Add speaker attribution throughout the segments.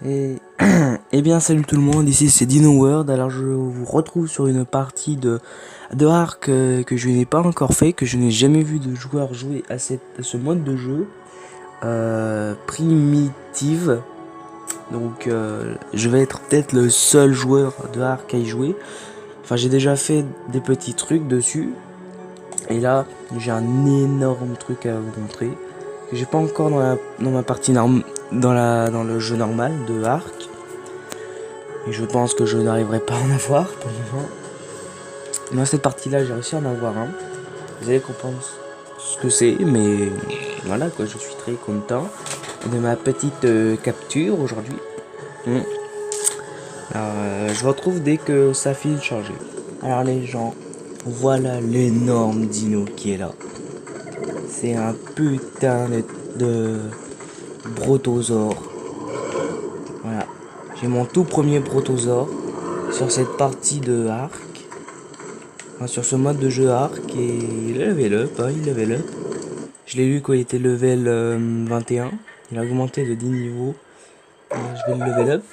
Speaker 1: Et, eh bien salut tout le monde, ici c'est Dino World. Alors je vous retrouve sur une partie de Ark que je n'ai pas encore fait, que je n'ai jamais vu de joueur jouer à ce mode de jeu primitive. Donc je vais être peut-être le seul joueur de Ark à y jouer. Enfin j'ai déjà fait des petits trucs dessus. Et là j'ai un énorme truc à vous montrer. Que j'ai pas encore dans ma partie dans le jeu normal de Ark. Et je pense que je n'arriverai pas à en avoir pour le moment. Dans cette partie-là, j'ai réussi à en avoir un. Vous allez comprendre ce que c'est, mais voilà quoi, je suis très content de ma petite capture aujourd'hui. Mm. Alors, je retrouve dès que ça finit de charger. Alors les gens, voilà l'énorme dino qui est là. C'est un putain de brotosaure. Voilà, j'ai mon tout premier brotosaure sur cette partie de Ark. Enfin, sur ce mode de jeu Ark, et il est level up, hein, il level up. Je l'ai eu quand il était level 21. Il a augmenté de 10 niveaux. Je vais le level up.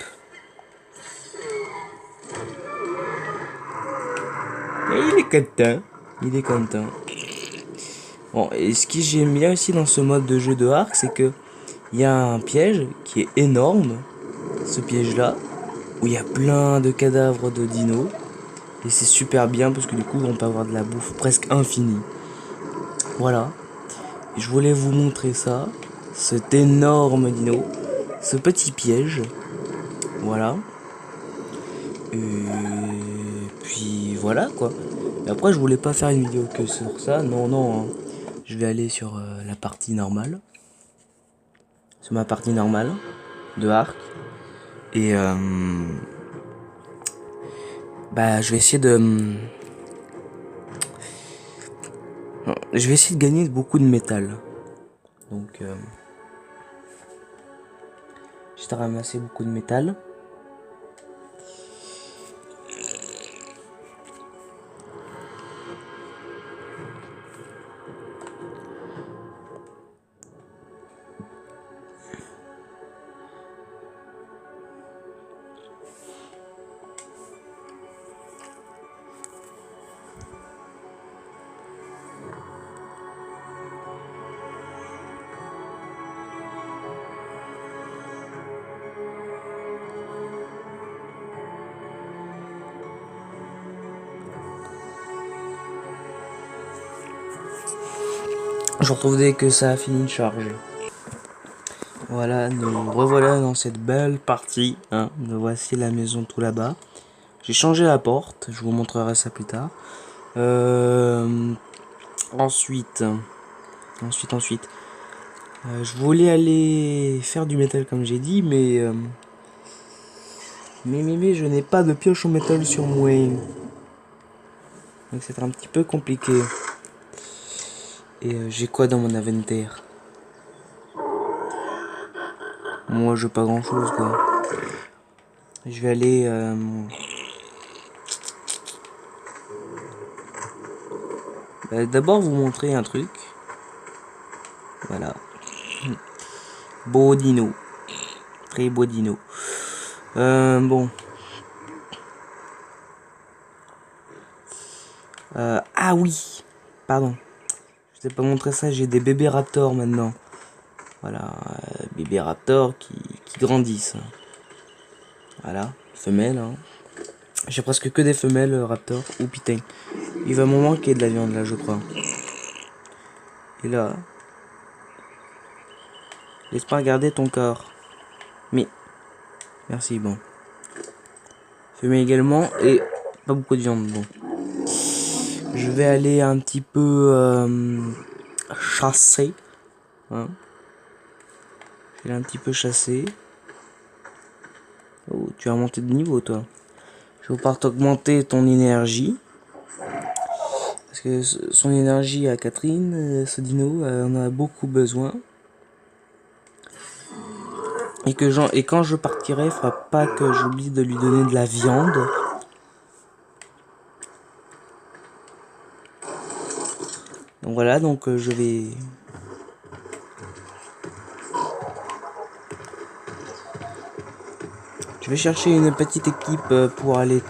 Speaker 1: Et il est content. Il est content. Bon, et ce que j'aime bien aussi dans ce mode de jeu de Ark, c'est que il y a un piège qui est énorme. Ce piège-là, où il y a plein de cadavres de dinos. Et c'est super bien parce que du coup, on peut avoir de la bouffe presque infinie. Voilà. Et je voulais vous montrer ça. Cet énorme dino. Ce petit piège. Voilà. Et puis voilà quoi. Et après je voulais pas faire une vidéo que sur ça. Non, non. Hein. Je vais aller sur la partie normale. Sur ma partie normale de Ark. Et bah je vais essayer de... je vais essayer de gagner beaucoup de métal. Donc j'ai ramassé beaucoup de métal. Je retrouve dès que ça a fini de charger. Voilà, nous revoilà dans cette belle partie. Hein. Nous voici la maison tout là-bas. J'ai changé la porte, je vous montrerai ça plus tard. Ensuite, je voulais aller faire du métal comme j'ai dit, mais je n'ai pas de pioche au métal sur moi. Donc c'est un petit peu compliqué. Et j'ai quoi dans mon inventaire? Moi, j'ai pas grand chose quoi. Je vais aller. D'abord vous montrer un truc. Voilà. Beau dino. Très beau dino. Bon. Ah oui. Pardon. Je t'ai pas montré ça. J'ai des bébés raptors maintenant. Voilà. Bébés raptors qui grandissent. Voilà. Femelles. Hein. J'ai presque que des femelles raptors. Oh putain. Il va me manquer de la viande là, je crois. Et là. Laisse-moi regarder ton corps. Mais. Merci, bon. Femelle également. Et pas beaucoup de viande. Bon. Je vais aller un petit peu chasser. Hein. Je vais aller un petit peu chasser. Oh, tu as monté de niveau toi. Je vais pouvoir t'augmenter ton énergie. Parce que son énergie à Catherine, ce dino, en a beaucoup besoin. Et quand je partirai, il faudra pas que j'oublie de lui donner de la viande. Donc voilà, donc je vais... Je vais chercher une petite équipe pour aller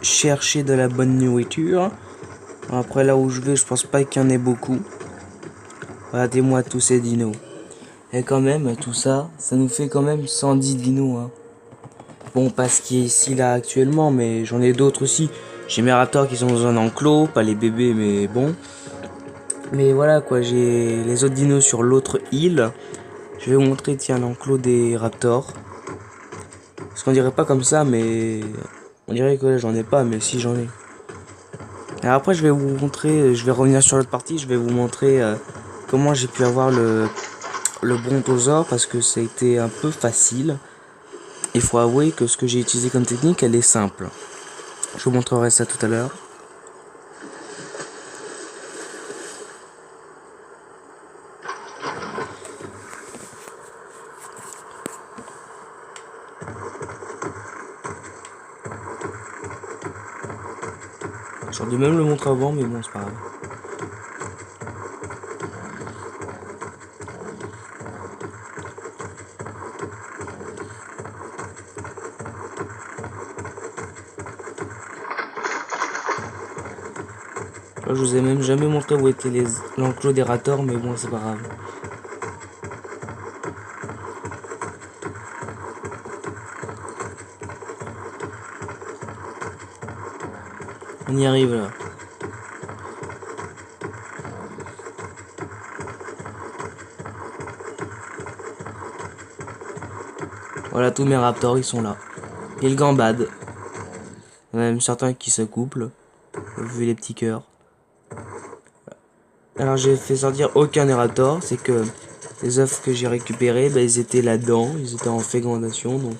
Speaker 1: chercher de la bonne nourriture. Après là où je vais, je pense pas qu'il y en ait beaucoup. Regardez-moi tous ces dinos. Et quand même, tout ça, ça nous fait quand même 110 dinos. Hein. Bon, pas ce qui est ici là actuellement, mais j'en ai d'autres aussi. J'ai mes raptors qui sont dans un enclos, pas les bébés, mais bon. Mais voilà quoi, j'ai les autres dinos sur l'autre île. Je vais vous montrer, tiens, l'enclos des raptors. Parce qu'on dirait pas comme ça, mais on dirait que j'en ai pas, mais si j'en ai. Et après, je vais vous montrer, je vais revenir sur l'autre partie, je vais vous montrer comment j'ai pu avoir le brontosaure parce que ça a été un peu facile. Il faut avouer que ce que j'ai utilisé comme technique, elle est simple. Je vous montrerai ça tout à l'heure. J'aurais dû même le montrer avant, mais bon, c'est pas grave. Là, je vous ai même jamais montré où était l'enclos des rators, mais bon, c'est pas grave. On y arrive là. Voilà, tous mes raptors, ils sont là. Et le gambade. Il y en a même certains qui se couplent. Vu les petits cœurs. Alors j'ai fait sortir aucun des raptors. C'est que les œufs que j'ai récupérés, bah, ils étaient là-dedans. Ils étaient en fécondation. Donc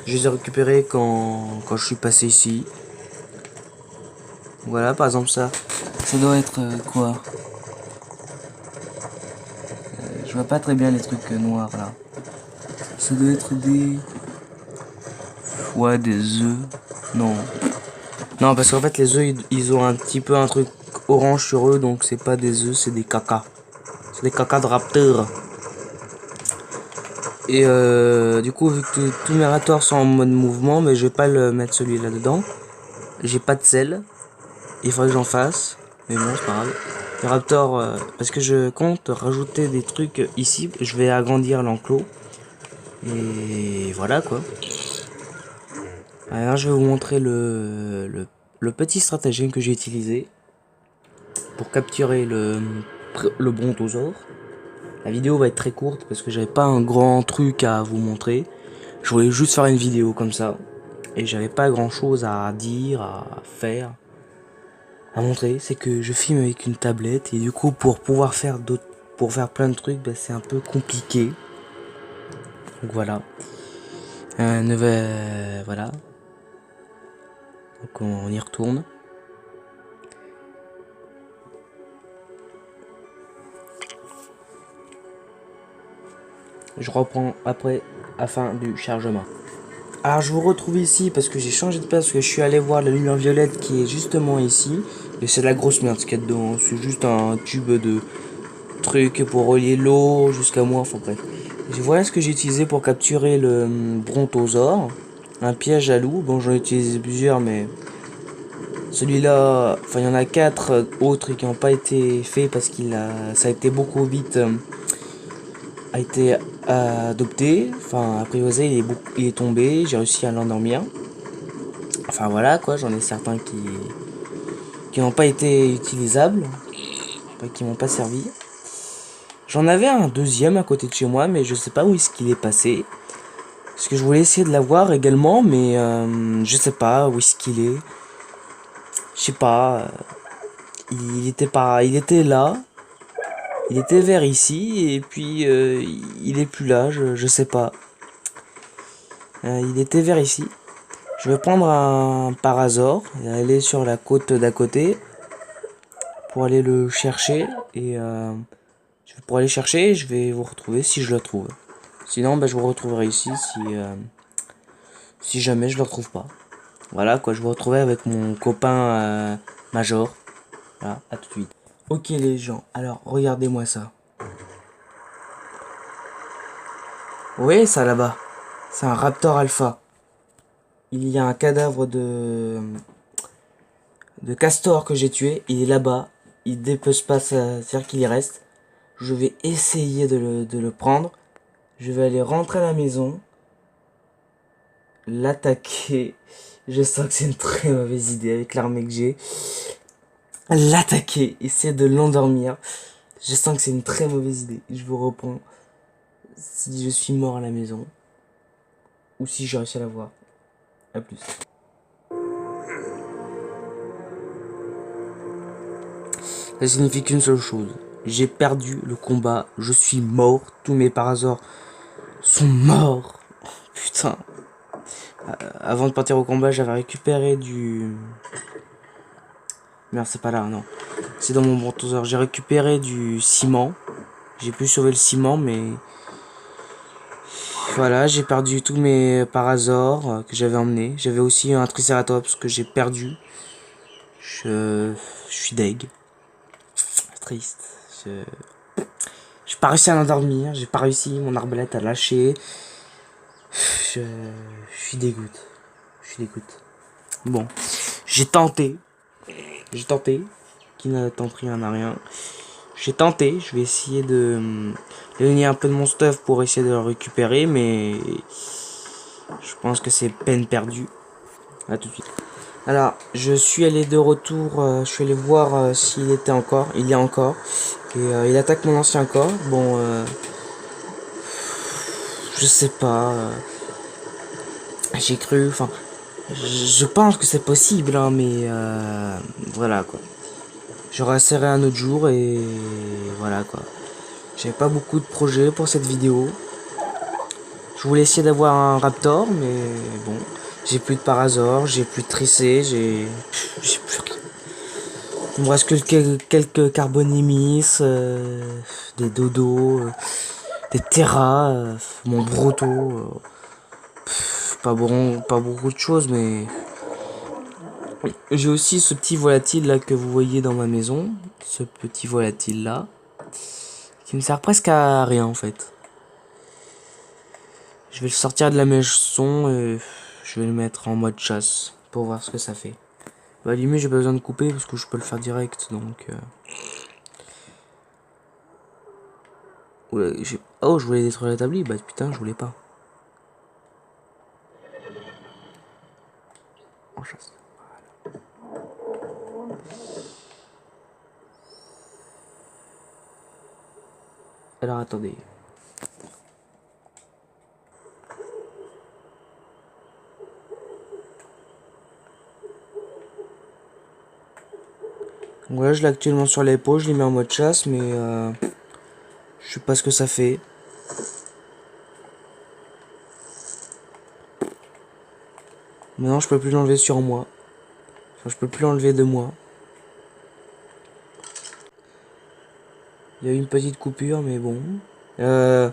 Speaker 1: je les ai récupérés quand je suis passé ici. Voilà, par exemple ça. Ça doit être quoi? Je vois pas très bien les trucs noirs là. Ça doit être des... Ouais, des œufs. Non. Non, parce qu'en fait, les œufs, ils ont un petit peu un truc orange sur eux, donc c'est pas des œufs, c'est des caca. C'est des caca de raptor. Et du coup, vu que tous mes raptors sont en mode mouvement, mais je vais pas le mettre celui-là dedans. J'ai pas de sel. Il faudrait que j'en fasse. Mais bon, c'est pas grave. Les raptors, parce que je compte rajouter des trucs ici. Je vais agrandir l'enclos. Et voilà quoi. Alors je vais vous montrer le petit stratagème que j'ai utilisé pour capturer le brontosaure. La vidéo va être très courte parce que j'avais pas un grand truc à vous montrer. Je voulais juste faire une vidéo comme ça. Et j'avais pas grand chose à dire, à faire, à montrer. C'est que je filme avec une tablette et du coup pour pouvoir faire pour faire plein de trucs, bah, c'est un peu compliqué. Donc voilà. Voilà. Donc on y retourne. Je reprends après à fin du chargement. Alors je vous retrouve ici parce que j'ai changé de place, parce que je suis allé voir la lumière violette qui est justement ici. Et c'est la grosse merde ce qu'il y a dedans. C'est juste un tube de truc pour relier l'eau jusqu'à moi, enfin bref. Et voilà ce que j'ai utilisé pour capturer le brontosaure. Un piège à loup. Bon, j'en ai utilisé plusieurs, mais celui-là, enfin il y en a 4 autres qui n'ont pas été faits parce ça a été beaucoup vite a été adopté. Enfin, apprivoisé, il est tombé. J'ai réussi à l'endormir. Enfin voilà quoi, j'en ai certains qui n'ont pas été utilisables, qui m'ont pas servi. J'en avais un deuxième à côté de chez moi, mais je sais pas où est-ce qu'il est passé. Parce que je voulais essayer de l'avoir également, mais je sais pas où est-ce qu'il est. Je sais pas. Il était là. Il était vers ici et puis il est plus là. Je sais pas. Il était vers ici. Je vais prendre un parasaur et aller sur la côte d'à côté pour aller le chercher et pour aller chercher, je vais vous retrouver si je le trouve. Sinon, bah, je vous retrouverai ici si jamais je le retrouve pas. Voilà quoi, je vous retrouverai avec mon copain Major. Voilà, à tout de suite. Ok les gens, alors regardez-moi ça. Vous voyez ça là-bas? C'est un Raptor Alpha. il y a un cadavre de castor que j'ai tué. Il est là-bas. Il dépece pas, c'est-à-dire qu'il y reste. Je vais essayer de le prendre. Je vais aller rentrer à la maison. L'attaquer. Je sens que c'est une très mauvaise idée avec l'armée que j'ai. L'attaquer. Essayer de l'endormir. Je sens que c'est une très mauvaise idée. Je vous reprends. Si je suis mort à la maison. Ou si j'ai réussi à la voir. A plus. Ça signifie qu'une seule chose. J'ai perdu le combat. Je suis mort. Tous mes Parasaurs sont morts. Putain. Avant de partir au combat, j'avais récupéré du... Merde, c'est pas là, non. C'est dans mon brontosaure. J'ai récupéré du ciment. J'ai pu sauver le ciment, mais... Voilà, j'ai perdu tous mes Parasaures que j'avais emmenés. J'avais aussi un Triceratops que j'ai perdu. Je suis deg. Triste. J'ai pas réussi à l'endormir. J'ai pas réussi. Mon arbalète a lâché. Je suis dégoûté. Je suis dégoûté. Bon. J'ai tenté. Qui n'a tant pris, n'a rien. J'ai tenté. Je vais essayer de donner un peu de mon stuff pour essayer de le récupérer. Mais je pense que c'est peine perdue. À tout de suite. Alors, je suis allé de retour. Je suis allé voir s'il était encore. Il y a encore. Et il attaque mon ancien corps. Bon, je sais pas. J'ai cru. Enfin, je pense que c'est possible, hein, mais voilà quoi. J'aurai serré un autre jour et voilà quoi. J'avais pas beaucoup de projets pour cette vidéo. Je voulais essayer d'avoir un Raptor, mais bon. J'ai plus de Parasaur, j'ai plus de Tricé, j'ai plus rien. Il me reste que quelques Carbonimis, des Dodos, des Terra, mon Broto. Pas beaucoup de choses, mais... J'ai aussi ce petit volatile là que vous voyez dans ma maison. Ce petit volatile là. Qui me sert presque à rien en fait. Je vais le sortir de la maison et je vais le mettre en mode chasse. Pour voir ce que ça fait. Bah à la limite j'ai pas besoin de couper parce que je peux le faire direct donc... Oula, oh je voulais détruire l'établi, bah putain je voulais pas. En chasse. Alors attendez. Donc voilà, je l'ai actuellement sur l'épaule, je l'ai mis en mode chasse, mais je sais pas ce que ça fait. Maintenant je peux plus l'enlever sur moi. Enfin je peux plus l'enlever de moi. Il y a eu une petite coupure mais bon. Je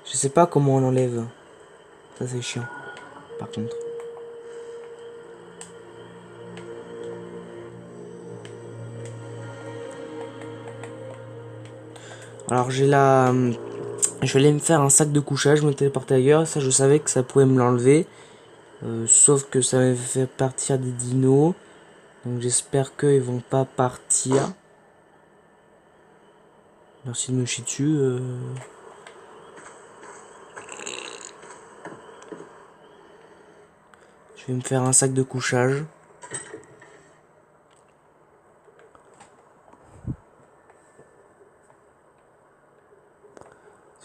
Speaker 1: sais pas comment on l'enlève. Ça c'est chiant. Par contre. Alors j'ai la... Je vais aller me faire un sac de couchage, me téléporter ailleurs. Ça je savais que ça pouvait me l'enlever. Sauf que ça m'avait fait partir des dinos. Donc j'espère qu'ils vont pas partir. Merci de me chier dessus. Je vais me faire un sac de couchage.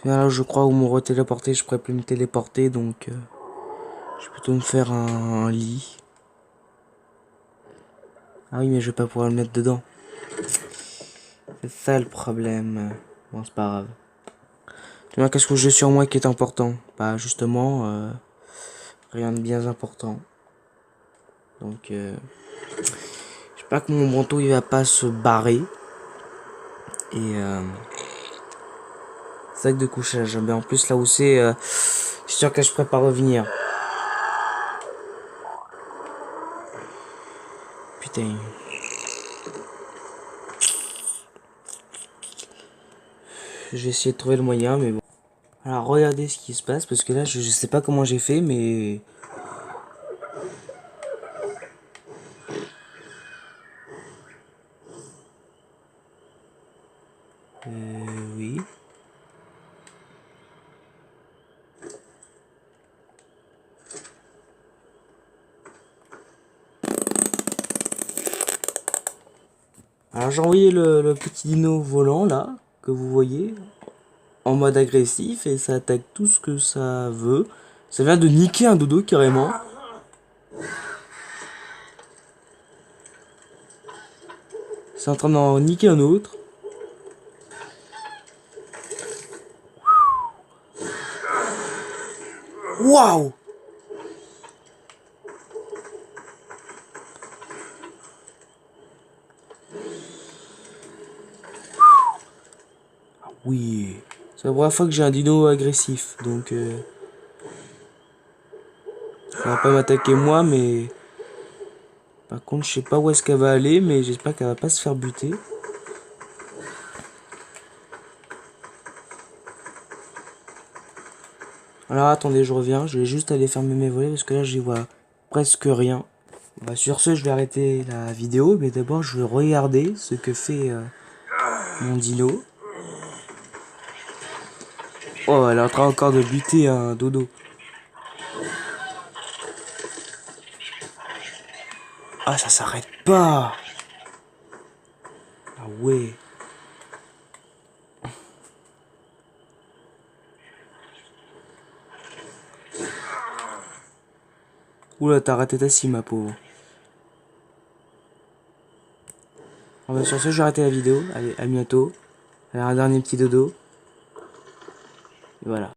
Speaker 1: Là, je crois, où me retéléporter, je pourrais plus me téléporter, donc je vais plutôt me faire un lit. Ah oui, mais je vais pas pouvoir le mettre dedans. C'est ça le problème. Bon, c'est pas grave. Tu vois, qu'est-ce que j'ai sur moi qui est important? Bah, justement, rien de bien important. Donc, j'espère que mon manteau il va pas se barrer. Et, sac de couchage. Mais en plus, là où c'est, je suis sûr que je pourrais pas revenir. Putain. Je vais essayer de trouver le moyen, mais bon. Alors, regardez ce qui se passe, parce que là, je sais pas comment j'ai fait, mais... Oui. Alors j'ai envoyé le petit dino volant là, que vous voyez, en mode agressif et ça attaque tout ce que ça veut. Ça vient de niquer un dodo carrément. C'est en train d'en niquer un autre. Waouh! Oui. C'est la première fois que j'ai un dino agressif, donc ça va pas m'attaquer moi, mais par contre je sais pas où est-ce qu'elle va aller, mais j'espère qu'elle va pas se faire buter. Alors attendez, je reviens, je vais juste aller fermer mes volets parce que là j'y vois presque rien. Bah, sur ce, je vais arrêter la vidéo, mais d'abord je vais regarder ce que fait mon dino. Oh, elle est en train encore de buter un dodo. Ah, ça s'arrête pas. Ah ouais. Oula, t'as raté ta scie, ma pauvre. Bon, bah, sur ce, je vais arrêter la vidéo. Allez, à bientôt. Allez, un dernier petit dodo. Et voilà.